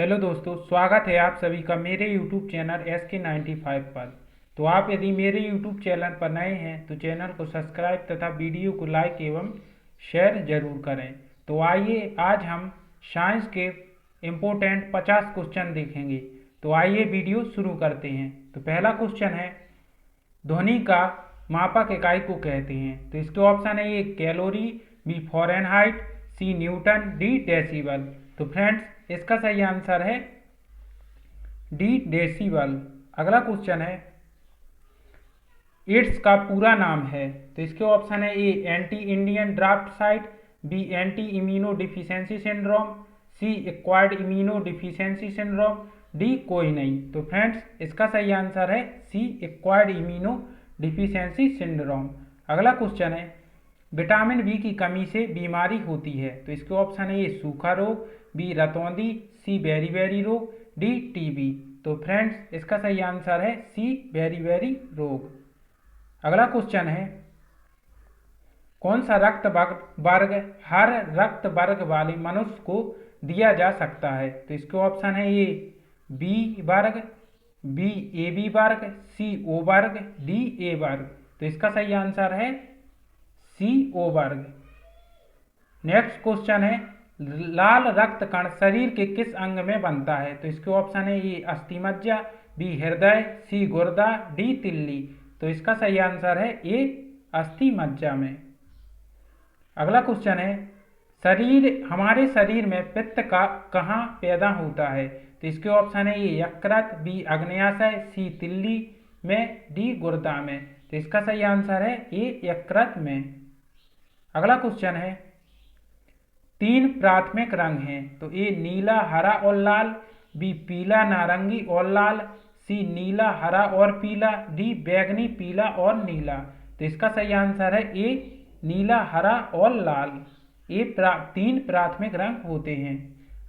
Hello दोस्तों, स्वागत है आप सभी का मेरे YouTube चैनल SK95 पर। तो आप यदि मेरे YouTube चैनल पर नए हैं तो चैनल को सब्सक्राइब तथा वीडियो को लाइक एवं शेयर जरूर करें। तो आइए आज हम साइंस के इम्पोर्टेंट 50 क्वेश्चन देखेंगे। तो आइए वीडियो शुरू करते हैं। तो पहला क्वेश्चन है, ध्वनि का मापक इकाई को कहते हैं। तो इसके ऑप्शन है A calorie, B Fahrenheit, C newton, D decibel. तो फ्रेंड्स, इसका सही आंसर है डी डेसिबल। अगला क्वेश्चन है, एड्स का पूरा नाम है। तो इसके ऑप्शन है A anti Indian draft site, B anti immuno deficiency syndrome, C acquired immuno deficiency syndrome, D कोई नहीं। तो फ्रेंड्स, इसका सही आंसर है C acquired immuno deficiency syndrome. अगला क्वेश्चन है, विटामिन बी की कमी से बीमारी होती है। तो इसके ऑप्शन है ए सूखा रोग, बी रतौंधी, सी बेरी रोग, डी टीबी। तो फ्रेंड्स, इसका सही आंसर है सी बेरी रोग। अगला क्वेश्चन है, कौन सा रक्त वर्ग हर रक्त वर्ग वाले मनुष्य को दिया जा सकता है। तो इसके ऑप्शन है ए बी वर्ग, बी ए बी वर्ग, सी ओ वर्ग, डी ए वर्ग। तो इसका सही आंसर है सी ओ वर्ग। नेक्स्ट क्वेश्चन है, लाल रक्त कण शरीर के किस अंग में बनता है। तो इसके ऑप्शन है ए अस्थिमज्जा, बी हृदय, सी गुर्दा, डी तिल्ली। तो इसका सही आंसर है ए अस्थिमज्जा में। अगला क्वेश्चन है, हमारे शरीर में पित्त का कहाँ पैदा होता है। तो इसके ऑप्शन है ए यकृत, बी अग्न्याशय, सी तिल्ली में, डी गुर्दा में। तो इसका सही आंसर है ए यकृत में। अगला क्वेश्चन है, 3 प्राथमिक रंग हैं। तो ए नीला, हरा और लाल, बी पीला, नारंगी और लाल, सी नीला, हरा और पीला, डी बैंगनी, पीला और नीला। तो इसका सही आंसर है ए नीला, हरा और लाल। ये 3 प्राथमिक रंग होते हैं।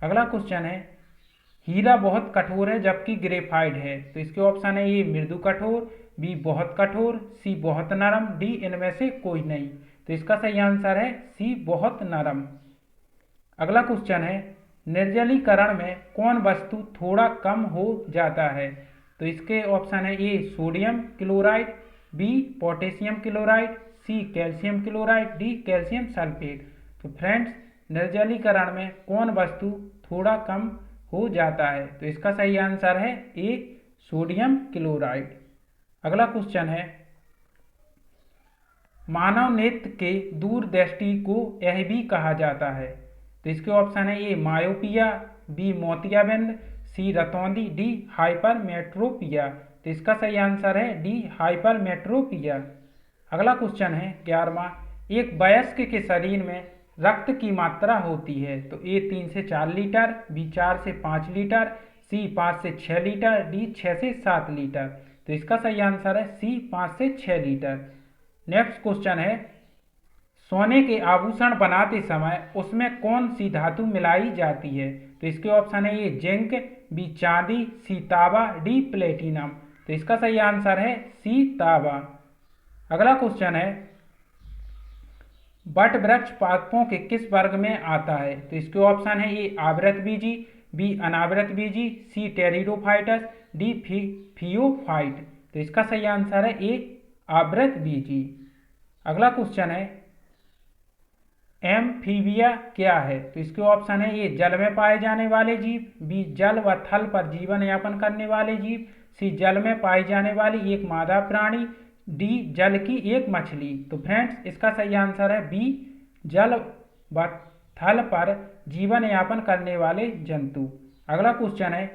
अगला क्वेश्चन है, हीरा बहुत कठोर है जबकि ग्रेफाइट है। तो इसके ऑप्शन है ए मृदु कठोर, बी बहुत कठोर, सी बहुत नरम, डी इनमें से कोई नहीं। तो इसका सही आंसर है सी बहुत नरम। अगला क्वेश्चन है, निर्जलीकरण में कौन वस्तु थोड़ा कम हो जाता है। तो इसके ऑप्शन है A sodium chloride, B potassium chloride, C calcium chloride, D calcium sulphate. तो फ्रेंड्स, निर्जलीकरण में कौन वस्तु थोड़ा कम हो जाता है। तो इसका सही आंसर है ए सोडियम क्लोराइड। अगला क्वेश्चन है, मानव नेत्र के दूरदृष्टि को यह भी कहा जाता है। तो इसके ऑप्शन है ए मायोपिया, बी मोतियाबिंद, सी रतौंधी, डी हाइपरमेट्रोपिया। तो इसका सही आंसर है डी हाइपरमेट्रोपिया। अगला क्वेश्चन है 11वां, एक वयस्क के शरीर में रक्त की मात्रा होती है। तो ए 3 से 4 लीटर, बी 4 से 5 लीटर, सी 5 से 6 लीटर, डी 6 से 7 लीटर। तो इसका सही आंसर है सी 5 से 6 लीटर। नेक्स्ट क्वेश्चन है, सोने के आभूषण बनाते समय उसमें कौन सी धातु मिलाई जाती है। तो इसके ऑप्शन है ए जिंक, बी चांदी, सी तांबा, डी प्लेटिनम। तो इसका सही आंसर है सी तांबा। अगला क्वेश्चन है, वट वृक्ष पादपों के किस वर्ग में आता है। तो इसके ऑप्शन है ए आवृत बीजी, बी अनावृत बीजी, सी टेरिडोफाइटस, डी फियोफाइट। तो इसका सही आंसर है ए आवृत बीजी। अगला क्वेश्चन है, एम्फीबिया क्या है। तो इसके ऑप्शन है ए जल में पाए जाने वाले जीव, बी जल व थल पर जीवन यापन करने वाले जीव, सी जल में पाई जाने वाली एक मादा प्राणी, डी जल की एक मछली। तो फ्रेंड्स, इसका सही आंसर है बी जल व थल पर जीवन यापन करने वाले जंतु। अगला क्वेश्चन है,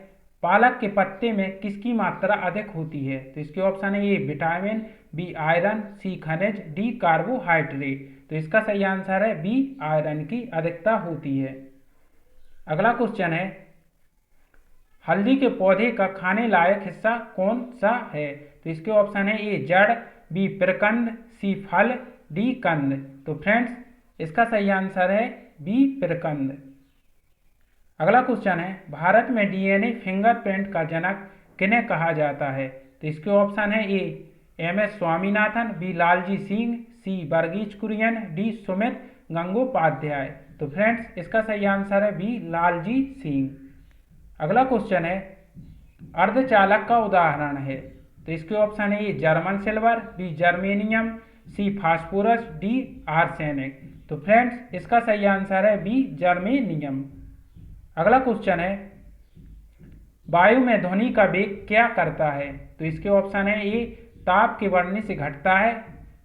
पालक के पत्ते में किसकी मात्रा अधिक होती है। तो इसके ऑप्शन है ए विटामिन, बी आयरन, सी खनिज, डी कार्बोहाइड्रेट। तो इसका सही आंसर है बी आयरन की अधिकता होती है। अगला क्वेश्चन है, हल्दी के पौधे का खाने लायक हिस्सा कौन सा है। तो इसके ऑप्शन है ए जड़, बी प्रकंद, सी फल, डी कंद। तो फ्रेंड्स, इसका सही आंसर है बी प्रकंद। अगला क्वेश्चन है, भारत में डीएनए फिंगरप्रिंट का जनक किन्हें कहा जाता है। तो इसके ऑप्शन है ए एम.एस. स्वामीनाथन, बी लालजी सिंह, सी वर्गीज कुरियन, डी सुमित गंगोपाध्याय। तो फ्रेंड्स, इसका सही आंसर है बी लालजी सिंह। अगला क्वेश्चन है अर्धचालक का उदाहरण है, तो इसके ऑप्शन है A German silver, B germanium, C phosphorus, D arsenic. तो फ्रेंड्स इसका सही आंसर है बी जर्मेनियम। अगला क्वेश्चन है वायु में ध्वनि का वेग क्या करता है, तो इसके ऑप्शन है ए ताप के बढ़ने से घटता है,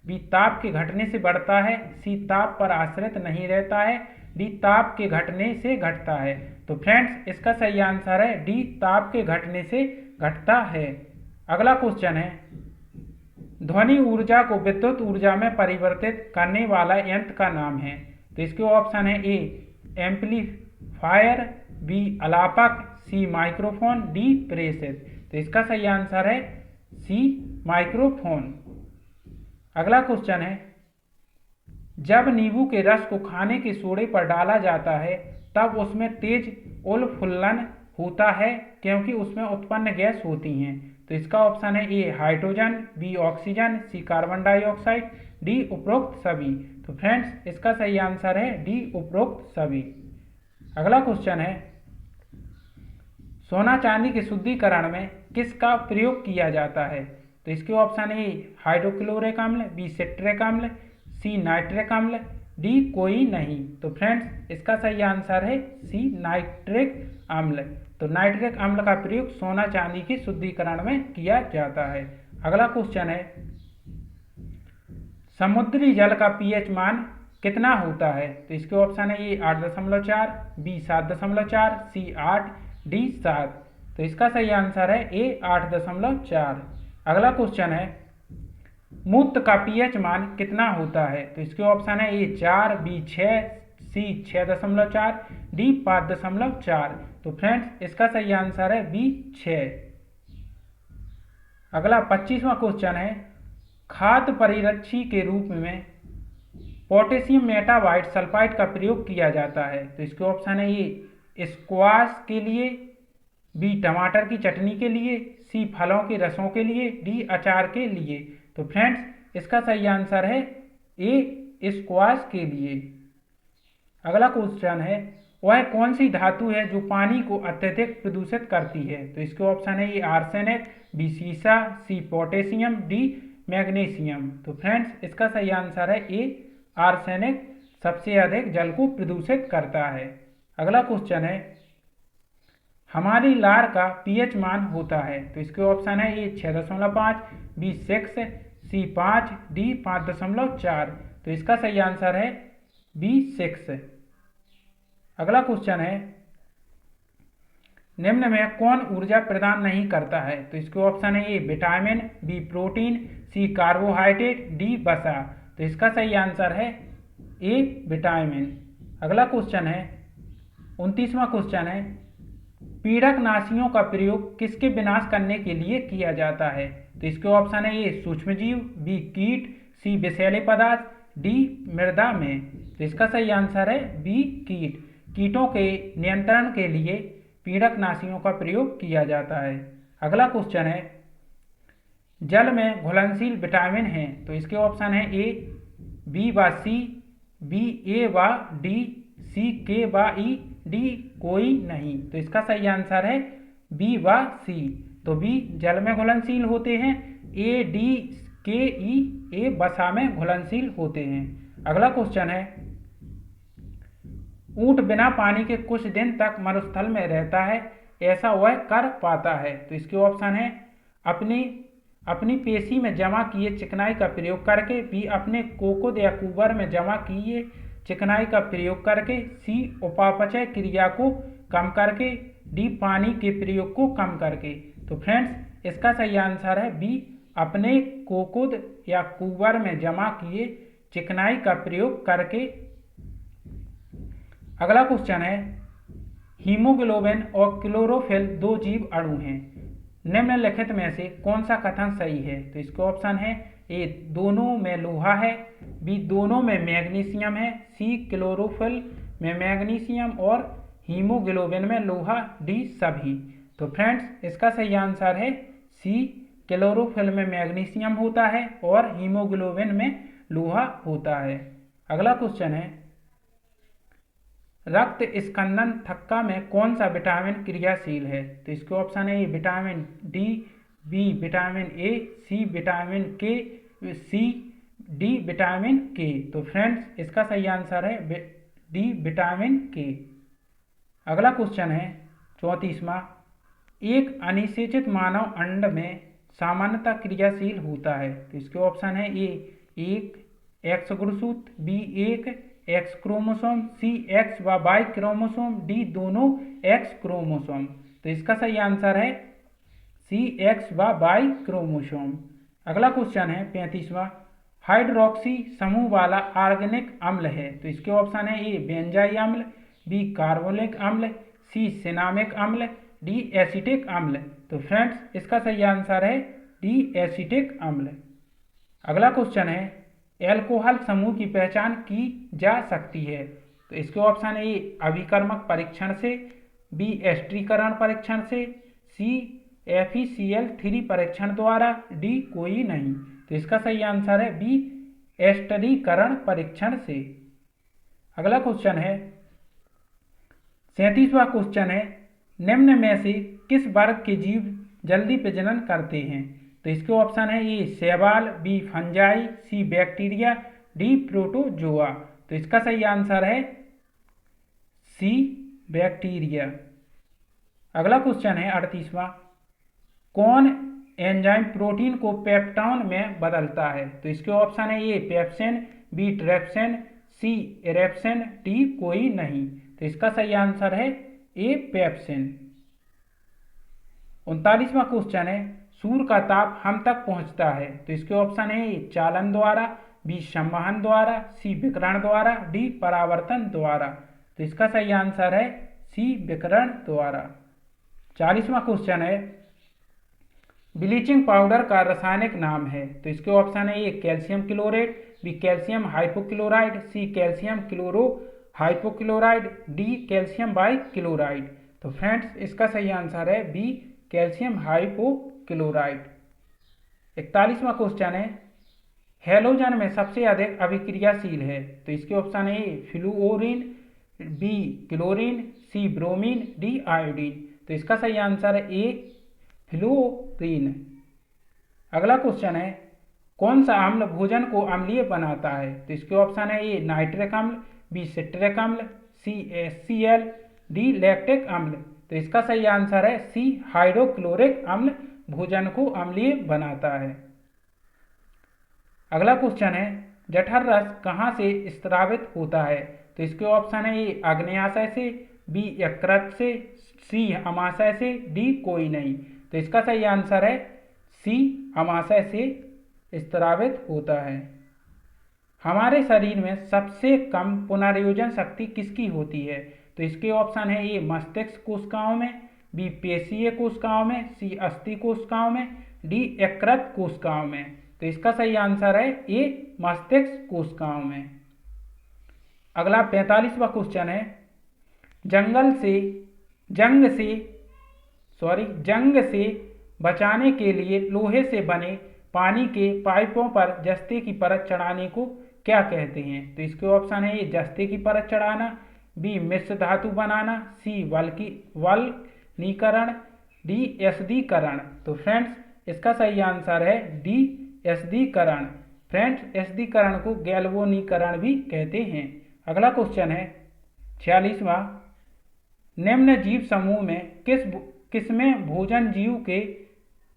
बी ताप के घटने से बढ़ता है, सी ताप पर आश्रित नहीं रहता है, डी ताप के घटने से घटता है। तो फ्रेंड्स इसका सही आंसर है डी ताप के घटने से घटता है। अगला क्वेश्चन है ध्वनि ऊर्जा को विद्युत ऊर्जा में परिवर्तित करने वाला यंत्र का नाम है, तो इसके ऑप्शन है ए एम्पलीफायर, बी अलापक, सी माइक्रोफोन, डी प्रेषित। तो इसका सही आंसर है सी माइक्रोफोन। अगला क्वेश्चन है जब नींबू के रस को खाने के सोडे पर डाला जाता है तब उसमें तेज उलफुल्लन होता है क्योंकि उसमें उत्पन्न गैस होती हैं। तो इसका ऑप्शन है ए हाइड्रोजन, बी ऑक्सीजन, सी कार्बन डाइऑक्साइड, डी उपरोक्त सभी। तो फ्रेंड्स इसका सही आंसर है डी उपरोक्त सभी। अगला क्वेश्चन है सोना चांदी के शुद्धिकरण में किसका प्रयोग किया जाता है, तो इसके ऑप्शन ए हाइड्रोक्लोरिक अम्ल, बी सिट्रिक अम्ल, सी नाइट्रिक अम्ल, डी कोई नहीं। तो फ्रेंड्स इसका सही आंसर है सी नाइट्रिक अम्ल। तो नाइट्रिक अम्ल का प्रयोग सोना चांदी के शुद्धिकरण में किया जाता है। अगला क्वेश्चन है समुद्री जल का पीएच मान कितना होता है, तो इसके ऑप्शन है ए 8.4, बी 7.4, सी 8, डी 7। तो इसका सही आंसर है ए 8.4। अगला क्वेश्चन है मूत्र का पीएच मान कितना होता है, तो इसके ऑप्शन है ए 4, बी 6, सी 6.4, डी 5.4। तो फ्रेंड्स इसका सही आंसर है बी 6। अगला 25वां क्वेश्चन है खाद्य परिरक्षी के रूप में पोटेशियम मेटाबाइट सल्फाइड का प्रयोग किया जाता है, तो इसके ऑप्शन है ए स्क्वाश के लिए, बी टमाटर की चटनी के लिए, सी फलों के रसों के लिए, डी अचार के लिए। तो फ्रेंड्स इसका सही आंसर है ए स्क्वाश के लिए। अगला क्वेश्चन है वह कौन सी धातु है जो पानी को अत्यधिक प्रदूषित करती है, तो इसके ऑप्शन है ए आर्सेनिक, बी सीसा, सी पोटेशियम, डी मैग्नीशियम। तो फ्रेंड्स इसका सही आंसर है ए आर्सेनिक सबसे अधिक जल को प्रदूषित करता है। अगला क्वेश्चन है हमारी लार का पीएच मान होता है, तो इसके ऑप्शन है ए 6.5, बी 6, सी 5, डी 5.4। तो इसका सही आंसर है बी 6। अगला क्वेश्चन है निम्न में कौन ऊर्जा प्रदान नहीं करता है, तो इसके ऑप्शन है A vitamin, B protein, C carbohydrate, D वसा। तो इसका सही आंसर है ए विटामिन। अगला क्वेश्चन है 29वां क्वेश्चन है पीड़कनाशियों का प्रयोग किसके विनाश करने के लिए किया जाता है, तो इसके ऑप्शन है ए सूक्ष्मजीव, बी कीट, सी विषैले पदार्थ, डी मृदा में। तो इसका सही आंसर है बी कीट। कीटों के नियंत्रण के लिए पीड़कनाशियों का प्रयोग किया जाता है। अगला क्वेश्चन है जल में घुलनशील विटामिन हैं, तो इसके ऑप्शन है ए बी व सी, बी ए व डी, सी के व ई, डी कोई नहीं। तो इसका सही आंसर है बी व सी। तो बी जल में घुलनशील होते हैं, ए डी के ई ए वसा में घुलनशील होते हैं। अगला क्वेश्चन है ऊंट बिना पानी के कुछ दिन तक मरुस्थल में रहता है, ऐसा वह कर पाता है, तो इसके ऑप्शन है अपनी पेशी में जमा किए चिकनाई का प्रयोग करके, बी अपने कोकुद या कुबर में जमा किए चिकनाई का प्रयोग करके, सी उपापचय क्रिया को कम करके, डी पानी के प्रयोग को कम करके। तो फ्रेंड्स इसका सही आंसर है बी अपने कोकुद या कुबर में जमा किए चिकनाई का प्रयोग करके। अगला क्वेश्चन है हीमोग्लोबिन और क्लोरोफिल दो जीव अणु हैं, निम्नलिखित में से कौन सा कथन सही है, तो इसके ऑप्शन है ए दोनों में लोहा है, बी दोनों में मैग्नीशियम है, सी क्लोरोफिल में मैग्नीशियम और हीमोग्लोबिन में लोहा, डी सभी। तो फ्रेंड्स इसका सही आंसर है सी क्लोरोफिल में मैग्नीशियम होता है और हीमोग्लोबिन में लोहा होता है। अगला क्वेश्चन है रक्त स्कंदन थक्का में कौन सा विटामिन क्रियाशील है? तो इसके ऑप्शन है A vitamin D, B vitamin A, C vitamin K, C D vitamin के। तो फ्रेंड्स इसका सही आंसर है डी विटामिन के। अगला क्वेश्चन है 34वां, एक अनिषेचित मानव अंड में सामान्यतः क्रियाशील होता है। तो इसके ऑप्शन है ए एक एक्स गुणसूत्र, बी एक एक्स क्रोमोसोम, सी एक्स व वाई क्रोमोसोम, डी दोनों एक्स क्रोमोसोम। तो इसका सही आंसर है सी एक्स व वाई क्रोमोसोम। अगला क्वेश्चन है 35वां, हाइड्रोक्सी समूह वाला ऑर्गेनिक अम्ल है। तो इसके ऑप्शन है ए बेंजाइल अम्ल, बी कार्बोनिक अम्ल, सी सिनामिक अम्ल, डी एसिटिक अम्ल। तो फ्रेंड्स इसका सही आंसर है डी एसिटिक अम्ल। अगला क्वेश्चन है एल्कोहल समूह की पहचान की जा सकती है। तो इसके ऑप्शन है ए अभिकर्मक परीक्षण से, बी एस्ट्रीकरण परीक्षण से, सी FeCl3 परीक्षण द्वारा, डी कोई नहीं। तो इसका सही आंसर है बी एस्टरीकरण परीक्षण से। अगला क्वेश्चन है 37वां क्वेश्चन है निम्न में से किस वर्ग के जीव जल्दी प्रजनन करते हैं? तो इसके ऑप्शन है ए शैवाल, बी फंजाई, सी बैक्टीरिया, डी प्रोटोजोआ। तो इसका सही आंसर है सी बैक्टीरिया। अगला क्वेश्चन है 38वां, कौन एंजाइम प्रोटीन को पेप्टोन में बदलता है? तो इसके ऑप्शन है ए पेप्सिन, बी ट्रिप्सिन, सी एरेप्सिन, डी कोई नहीं। तो इसका सही आंसर है ए पेप्सिन। 39वां क्वेश्चन है सूर्य का ताप हम तक पहुंचता है। तो इसके ऑप्शन है ए चालन द्वारा, बी संवहन द्वारा, सी विकिरण द्वारा, डी परावर्तन द्वारा। तो इसका सही आंसर है सी विकिरण द्वारा। 40वां क्वेश्चन है ब्लीचिंग पाउडर का रासायनिक नाम है। तो इसके ऑप्शन है A calcium chlorate, B calcium hypochloride, C calcium chloro hypochloride, D calcium bichloride. तो फ्रेंड्स इसका सही आंसर है बी कैल्शियम हाइपोक्लोराइड। 41वां क्वेश्चन है हैलोजन में सबसे अधिक अभिक्रियाशील है। तो इसके ऑप्शन है A fluorine, B chlorine, C bromine, D iodine. तो इसका सही आंसर है ए फ्लूओरिन। अगला क्वेश्चन है कौन सा अम्ल भोजन को अम्लीय बनाता है? तो इसके ऑप्शन है ए नाइट्रिक अम्ल, बी सिट्रिक अम्ल, सी HCl, डी लैक्टिक अम्ल। तो इसका सही आंसर है सी हाइड्रोक्लोरिक अम्ल भोजन को अम्लीय बनाता है। अगला क्वेश्चन है जठर रस कहाँ से स्रावित होता है? तो इसके ऑप्शन है ए आग्नेयाशय से, बी यकृत से, सी अमाशय से, डी कोई नहीं। तो इसका सही आंसर है सी अमाशय से स्रावित होता है। हमारे शरीर में सबसे कम पुनर्योजन शक्ति किसकी होती है? तो इसके ऑप्शन है ए मस्तिष्क कोशिकाओं में, बी पेशीय कोशिकाओं में, सी अस्थि कोशिकाओं में, डी यकृत कोशिकाओं में। तो इसका सही आंसर है ए मस्तिष्क कोशिकाओं में। अगला 45वां क्वेश्चन है जंग से बचाने के लिए लोहे से बने पानी के पाइपों पर जस्ते की परत चढ़ाने को क्या कहते हैं? तो इसके ऑप्शन है ए जस्ते की परत चढ़ाना, बी मिश्र धातु बनाना, सी वल्कनीकरण, डी एसदीकरण। तो फ्रेंड्स इसका सही आंसर है डी एसदीकरण। फ्रेंड्स एसदीकरण को गैल्वेनीकरण भी कहते हैं। अगला क्वेश्चन है 46वां, निम्न जीव समूह में किसमें भोजन जीव के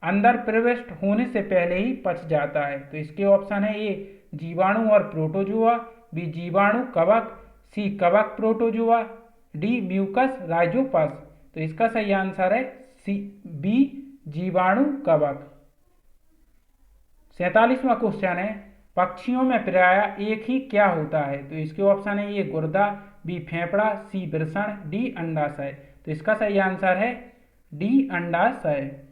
अंदर प्रविष्ट होने से पहले ही पच जाता है? तो इसके ऑप्शन है ए जीवाणु और प्रोटोजोआ, बी जीवाणु कवक, सी कवक प्रोटोजोआ, डी म्यूकस राइजोपस। तो इसका सही आंसर है सी बी जीवाणु कवक। 47वां क्वेश्चन है पक्षियों में प्रायः एक ही क्या होता है? तो इसके ऑप्शन है ए गुर्दा, बी फेफड़ा, सी वृषण, डी अंडाशय। तो इसका सही आंसर है डी अंडाशय।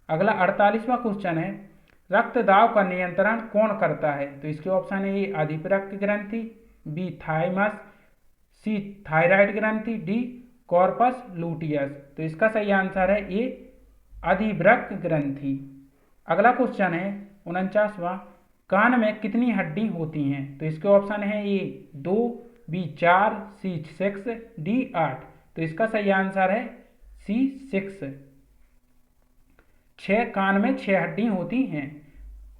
अगला 48वां क्वेश्चन है रक्त दाब का नियंत्रण कौन करता है? तो इसके ऑप्शन है ए अधिपरक्त ग्रंथि, बी थाइमस, सी थायराइड ग्रंथि, डी कॉर्पस लूटियस। तो इसका सही आंसर है ए अधिवृक्क ग्रंथि। अगला क्वेश्चन है 49वां, कान में कितनी हड्डी होती हैं? तो इसके ऑप्शन है ए 2, बी 4, सी 6, डी 8। तो इसका सही आंसर है सी 6। 6 कान में 6 हड्डी होती हैं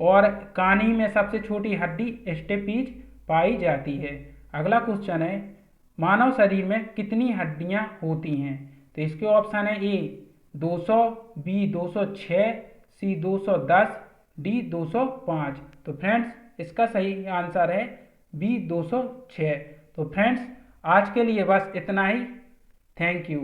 और कानी में सबसे छोटी हड्डी स्टेपीज पाई जाती है। अगला क्वेश्चन है, मानव शरीर में कितनी हड्डियां होती हैं? तो इसके ऑप्शन है ए 200, बी 206, सी 210, डी 205। तो फ्रेंड्स इसका सही आंसर है बी 206। तो फ्रेंड्स आज के लिए बस इतना ही। Thank you.